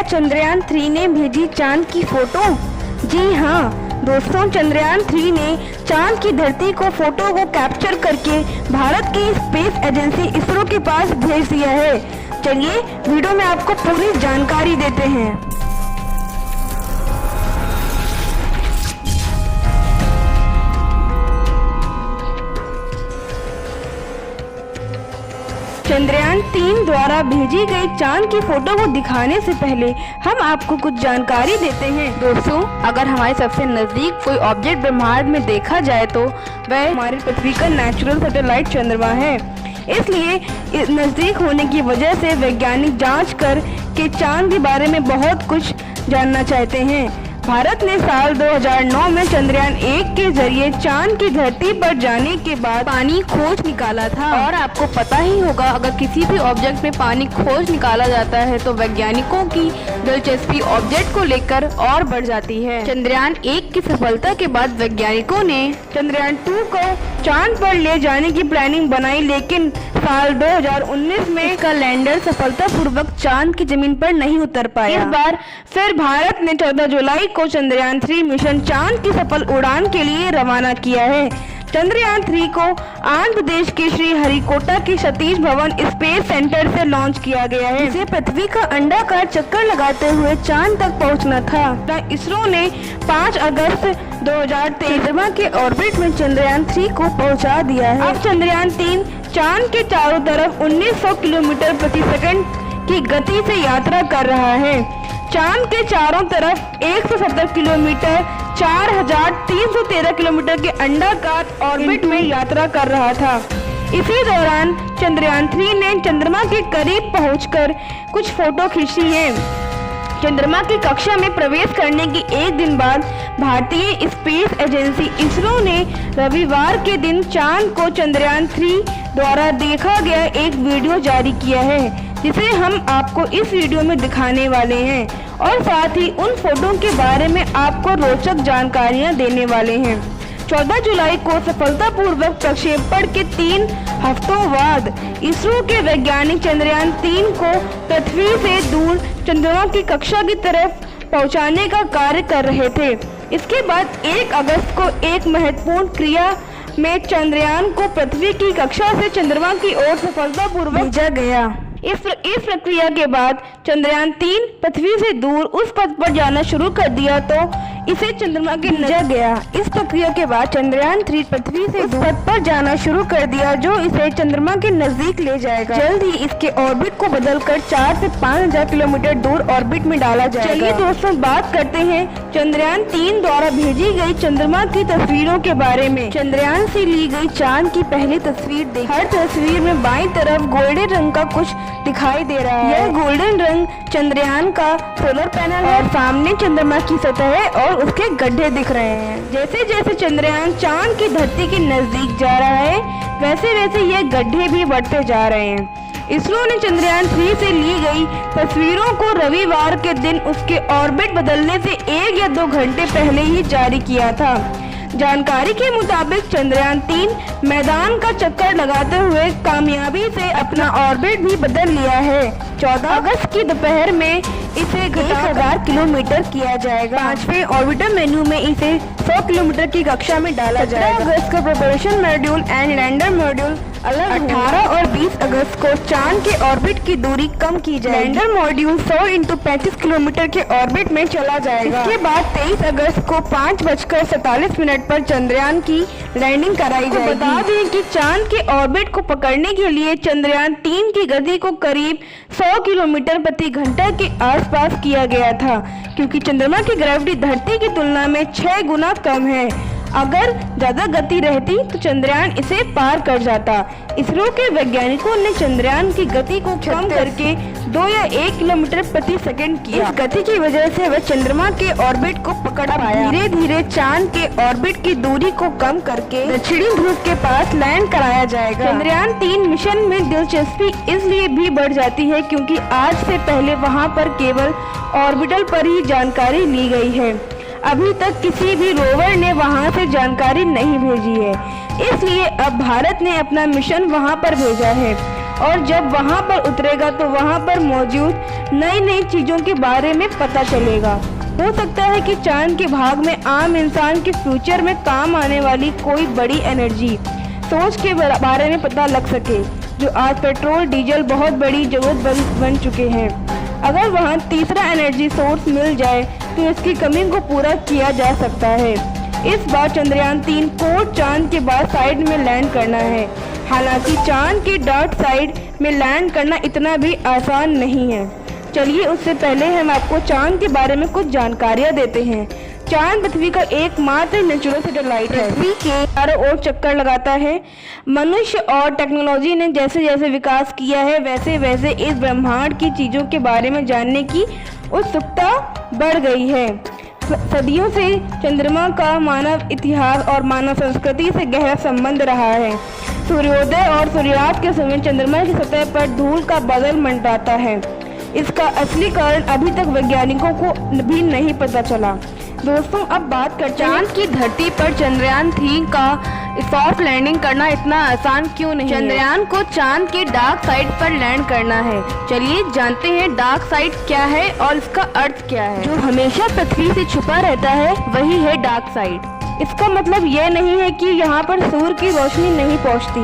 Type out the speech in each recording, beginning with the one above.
चंद्रयान 3 ने भेजी चांद की फोटो? जी हाँ दोस्तों, चंद्रयान 3 ने चांद की धरती को फोटो को कैप्चर करके भारत की स्पेस एजेंसी इसरो के पास भेज दिया है। चलिए वीडियो में आपको पूरी जानकारी देते हैं। चंद्रयान 3 द्वारा भेजी गई चांद की फोटो को दिखाने से पहले हम आपको कुछ जानकारी देते हैं। दोस्तों, अगर हमारे सबसे नजदीक कोई ऑब्जेक्ट ब्रह्मांड में देखा जाए तो वह हमारी पृथ्वी का नेचुरल सैटेलाइट चंद्रमा है। इसलिए नजदीक होने की वजह से वैज्ञानिक जांच कर के चांद के बारे में बहुत कुछ जानना चाहते हैं। भारत ने साल 2009 में चंद्रयान 1 के जरिए चांद की धरती पर जाने के बाद पानी खोज निकाला था। और आपको पता ही होगा, अगर किसी भी ऑब्जेक्ट में पानी खोज निकाला जाता है तो वैज्ञानिकों की दिलचस्पी ऑब्जेक्ट को लेकर और बढ़ जाती है। चंद्रयान 1 की सफलता के बाद वैज्ञानिकों ने चंद्रयान 2 को चांद पर ले जाने की प्लानिंग बनाई, लेकिन साल 2019 में इसका लैंडर सफलतापूर्वक चांद की जमीन पर नहीं उतर पाया। इस बार फिर भारत ने 14 जुलाई को चंद्रयान 3 मिशन चांद की सफल उड़ान के लिए रवाना किया है। चंद्रयान 3 को आंध्र प्रदेश के श्री हरिकोटा के सतीश धवन स्पेस सेंटर से लॉन्च किया गया है। इसे पृथ्वी का अंडाकार चक्कर लगाते हुए चांद तक पहुंचना था। इसरो ने 5 अगस्त 2023 चंद्रमा के ऑर्बिट में चंद्रयान 3 को पहुंचा दिया है। अब चंद्रयान 3 चांद के चारों तरफ 1900 किलोमीटर प्रति सेकंड की गति से यात्रा कर रहा है। चांद के चारों तरफ 170 किलोमीटर 4313 किलोमीटर के अंडाकार ऑर्बिट में यात्रा कर रहा था। इसी दौरान चंद्रयान 3 ने चंद्रमा के करीब पहुंचकर कुछ फोटो खींची है। चंद्रमा की कक्षा में प्रवेश करने के एक दिन बाद भारतीय स्पेस एजेंसी इसरो ने रविवार के दिन चांद को चंद्रयान 3 द्वारा देखा गया एक वीडियो जारी किया है, जिसे हम आपको इस वीडियो में दिखाने वाले हैं और साथ ही उन फोटो के बारे में आपको रोचक जानकारियां देने वाले हैं। 14 जुलाई को सफलतापूर्वक प्रक्षेपण के 3 हफ्तों बाद इसरो के वैज्ञानिक चंद्रयान 3 को पृथ्वी से दूर चंद्रमा की कक्षा की तरफ पहुंचाने का कार्य कर रहे थे। इसके बाद 1 अगस्त को एक महत्वपूर्ण क्रिया में चंद्रयान को पृथ्वी की कक्षा से चंद्रमा की ओर सफलतापूर्वक भेजा गया। इस प्रक्रिया के बाद चंद्रयान 3 पृथ्वी से दूर उस पथ पर जाना शुरू कर दिया तो इसे चंद्रमा के भेजा गया। इस प्रक्रिया के बाद चंद्रयान 3 पृथ्वी से दूर पथ पर जाना शुरू कर दिया, जो इसे चंद्रमा के नजदीक ले जाएगा। जल्द ही इसके ऑर्बिट को बदलकर 4 से 5000 किलोमीटर दूर ऑर्बिट में डाला जाएगा। चलिए दोस्तों, बात करते हैं चंद्रयान 3 द्वारा भेजी गई चंद्रमा की तस्वीरों के बारे में। चंद्रयान से ली गई चांद की पहली तस्वीर देखिए। हर तस्वीर में बाईं तरफ गोल्डन रंग का कुछ दिखाई दे रहा है। यह गोल्डन रंग चंद्रयान का सोलर पैनल है और सामने चंद्रमा की सतह है और उसके गड्ढे दिख रहे हैं। जैसे जैसे चंद्रयान चांद की धरती के नजदीक जा रहा है, वैसे वैसे ये गड्ढे भी बढ़ते जा रहे हैं। इसरो ने चंद्रयान 3 से ली गई तस्वीरों को रविवार के दिन उसके ऑर्बिट बदलने से 1 या 2 घंटे पहले ही जारी किया था। जानकारी के मुताबिक चंद्रयान 3 मैदान का चक्कर लगाते हुए कामयाबी से अपना ऑर्बिट भी बदल लिया है। 14 अगस्त की दोपहर में इसे 1000 किलोमीटर किया जाएगा। 5वें ऑर्बिटर मेन्यू में इसे 100 किलोमीटर की कक्षा में डाला जाएगा। 17 अगस्त का preparation module and lander module अलग। 18 और 20 अगस्त को चांद के ऑर्बिट की दूरी कम की जाएगी। लैंडर मॉड्यूल 100 × 35 किलोमीटर के ऑर्बिट में चला जाएगा। इसके बाद 23 अगस्त को 5:47 पर चंद्रयान की लैंडिंग कराई जाएगी। बता दें कि चांद के ऑर्बिट को पकड़ने के लिए चंद्रयान 3 की गति को करीब 100 किलोमीटर प्रति घंटा के आसपास किया गया था, क्योंकि चंद्रमा की ग्रेविटी धरती की तुलना में 6 गुना कम है। अगर ज्यादा गति रहती तो चंद्रयान इसे पार कर जाता। इसरो के वैज्ञानिकों ने चंद्रयान की गति को कम करके 2 या 1 किलोमीटर प्रति सेकंड किया। इस गति की वजह से वह चंद्रमा के ऑर्बिट को पकड़ पाया। धीरे धीरे चांद के ऑर्बिट की दूरी को कम करके दक्षिणी ध्रुव के पास लैंड कराया जाएगा। चंद्रयान 3 मिशन में दिलचस्पी इसलिए भी बढ़ जाती है क्योंकि आज से पहले वहां पर केवल ऑर्बिटल पर ही जानकारी ली गई है। अभी तक किसी भी रोवर ने वहां से जानकारी नहीं भेजी है, इसलिए अब भारत ने अपना मिशन वहां पर भेजा है और जब वहां पर उतरेगा तो वहां पर मौजूद नई नई चीज़ों के बारे में पता चलेगा। हो सकता है कि चांद के भाग में आम इंसान के फ्यूचर में काम आने वाली कोई बड़ी एनर्जी सोच के बारे में पता लग सके, जो आज पेट्रोल डीजल बहुत बड़ी जरूरत बन चुके हैं। अगर वहाँ तीसरा एनर्जी सोर्स मिल जाए तो इसकी कमी को पूरा किया जा सकता है। इस बार चंद्रयान 3 को चांद के बाद साइड में लैंड करना है। हालांकि चांद के डार्क साइड में लैंड करना इतना भी आसान नहीं है। चलिए उससे पहले हम आपको चांद के बारे में कुछ जानकारियाँ देते हैं। चांद पृथ्वी का एकमात्र नेचुरल सैटेलाइट है, पृथ्वी के चारों ओर चक्कर लगाता है। मनुष्य और टेक्नोलॉजी ने जैसे जैसे विकास किया है वैसे वैसे इस ब्रह्मांड की चीज़ों के बारे में जानने की उत्सुकता बढ़ गई है। सदियों से चंद्रमा का मानव इतिहास और मानव संस्कृति से गहरा संबंध रहा है। सूर्योदय और सूर्यास्त के समय चंद्रमा की सतह पर धूल का बादल मंडराता है। इसका असली कारण अभी तक वैज्ञानिकों को भी नहीं पता चला। दोस्तों, अब बात करते हैं चांद की धरती पर चंद्रयान 3 का सॉफ्ट लैंडिंग करना इतना आसान क्यों नहीं है। चंद्रयान को चांद के डार्क साइड पर लैंड करना है। चलिए जानते हैं डार्क साइड क्या है और इसका अर्थ क्या है। जो हमेशा पृथ्वी से छुपा रहता है वही है डार्क साइड। इसका मतलब यह नहीं है कि यहाँ पर सूर्य की रोशनी नहीं पहुँचती,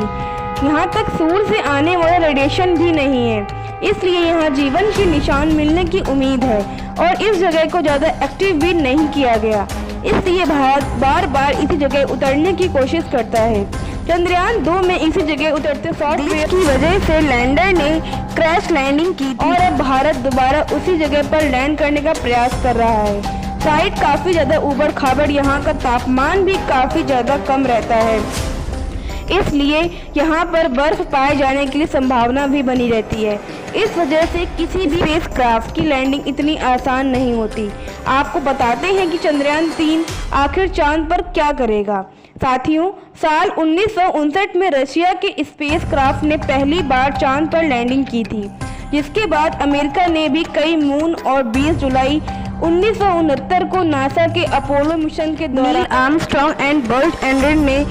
यहाँ तक सूर्य से आने वाला रेडिएशन भी नहीं है, इसलिए यहाँ जीवन के निशान मिलने की उम्मीद है। और इस जगह को ज़्यादा एक्टिव भी नहीं किया गया, इसलिए भारत बार बार इसी जगह उतरने की कोशिश करता है। चंद्रयान 2 में इसी जगह उतरते सॉफ्टवेयर की वजह से लैंडर ने क्रैश लैंडिंग की थी और अब भारत दोबारा उसी जगह पर लैंड करने का प्रयास कर रहा है। साइड काफ़ी ज़्यादा ऊबड़ खाबड़, यहाँ का तापमान भी काफ़ी ज़्यादा कम रहता है, इसलिए यहाँ पर बर्फ पाए जाने की संभावना भी बनी रहती है। इस वजह से किसी भी स्पेसक्राफ्ट की लैंडिंग इतनी आसान नहीं होती। आपको बताते हैं कि चंद्रयान 3 आखिर चांद पर क्या करेगा। साथियों, साल 1959 में रशिया के स्पेसक्राफ्ट ने पहली बार चांद पर लैंडिंग की थी, जिसके बाद अमेरिका ने भी कई मून और 20 जुलाई 1969 को नासा के अपोलो मिशन के दौरान Neil Armstrong and buzz Aldrin ने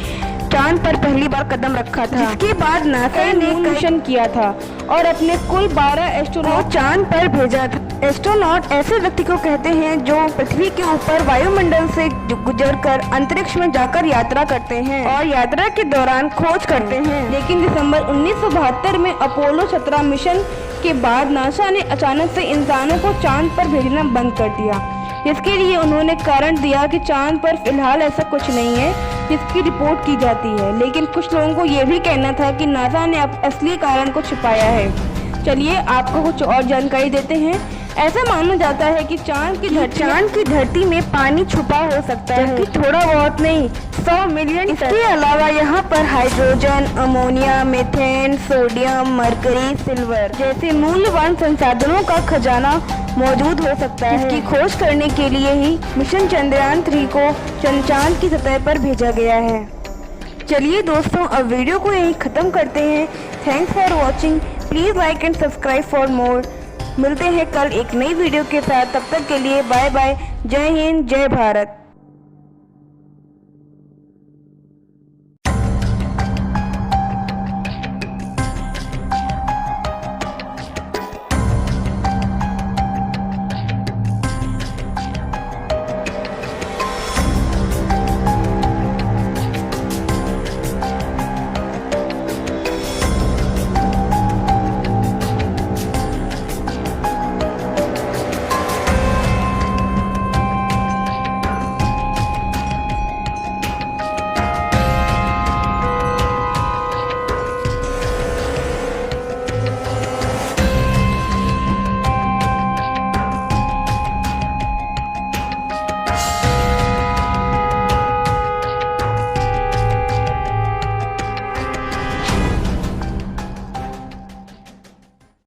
चांद पर पहली बार कदम रखा था। जिसके बाद नासा ने मिशन किया था और अपने कुल 12 एस्ट्रोनॉट चांद पर भेजा था। एस्ट्रोनॉट ऐसे व्यक्ति को कहते हैं जो पृथ्वी के ऊपर वायुमंडल से गुजरकर अंतरिक्ष में जाकर यात्रा करते हैं और यात्रा के दौरान खोज करते हैं। लेकिन दिसंबर 1972 में अपोलो 17 मिशन के बाद नासा ने अचानक से इंसानों को चांद पर भेजना बंद कर दिया। इसके लिए उन्होंने कारण दिया कि चांद पर फिलहाल ऐसा कुछ नहीं है जिसकी रिपोर्ट की जाती है, लेकिन कुछ लोगों को यह भी कहना था कि नासा ने असली कारण को छिपाया है। चलिए आपको कुछ और जानकारी देते हैं। ऐसा माना जाता है कि चांद की धरती में पानी छुपा हो सकता है, जबकि थोड़ा बहुत नहीं, 100 मिलियन। इसके अलावा यहाँ पर hydrogen, ammonia, methane, sodium, mercury, silver जैसे मूल्यवान संसाधनों का खजाना मौजूद हो सकता है, जिसकी खोज करने के लिए ही मिशन चंद्रयान 3 को चांद की सतह पर भेजा गया है। चलिए दोस्तों, अब वीडियो को यहीं ख़त्म करते हैं। Thanks for watching. Please like and subscribe for more. मिलते हैं कल एक नई वीडियो के साथ। तब तक के लिए बाय बाय। जय हिंद, जय भारत।